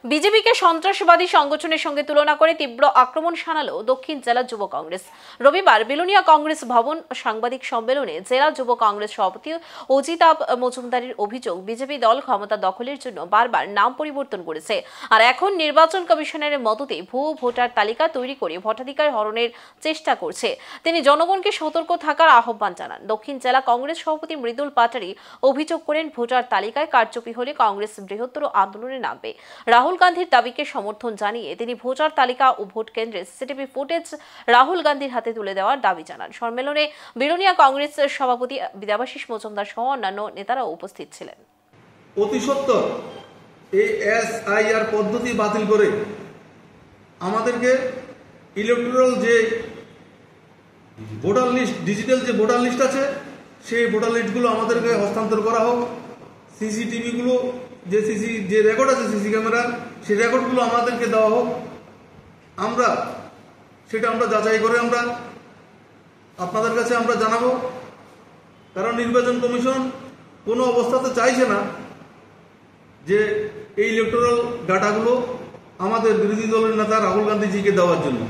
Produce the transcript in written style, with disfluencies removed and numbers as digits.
বিজেপিকে সন্ত্রাসবাদী সংগঠনের সঙ্গে তুলনা করে তীব্র আক্রমণ শানালো দক্ষিণ জেলা যুব কংগ্রেস। রবিবার বিলোনিয়া কংগ্রেস ভবন সাংবাদিক সম্মেলনে জেলা যুব কংগ্রেস সভাপতি অজিতাভ মজুমদারের অভিযোগ, বিজেপি দল ক্ষমতা দখলের জন্য বারবার নাম পরিবর্তন করেছে আর এখন নির্বাচন কমিশনের মদতে ভুয়ো ভোটার তালিকা তৈরি করে ভোটাধিকার হরণের চেষ্টা করছে। তিনি জনগণকে সতর্ক থাকার আহ্বান জানান। দক্ষিণ জেলা কংগ্রেস সভাপতি মৃদুল পাটারি অভিযোগ করেন, ভোটার তালিকায় কারচুপি হলে কংগ্রেস বৃহত্তর আন্দোলনে নামবে। রাহুল গান্ধীর দাবিকে সমর্থন জানিয়ে তিনি ভোটার তালিকা ও ভোট কেন্দ্রে সিসিটিভি ফুটেজ রাহুল গান্ধীর হাতে তুলে দেওয়ার দাবি জানান। সম্মেলনে বিলোনিয়া কংগ্রেসের সভাপতি দেবাশিস মজুমদার সহ অন্যান্য নেতারা উপস্থিত ছিলেন। অতি সত্বর এই এসআইআর পদ্ধতি বাতিল করে আমাদেরকে ইলেকট্রাল যে ভোটার লিস্ট, ডিজিটাল যে ভোটার লিস্ট আছে, সেই ভোটার লিস্টগুলো আমাদেরকে হস্তান্তর করা হোক। সিসিটিভিগুলো যে রেকর্ড আছে সিসি ক্যামেরা, সেই রেকর্ডগুলো আমাদেরকে দেওয়া হোক। সেটা আমরা যাচাই করে আপনাদের কাছে আমরা জানাবো। কারণ নির্বাচন কমিশন কোনো অবস্থাতে চাইছে না যে এই ইলেকট্রাল ডাটাগুলো আমাদের বিরোধী দলের নেতা রাহুল গান্ধীজিকে দেওয়ার জন্য।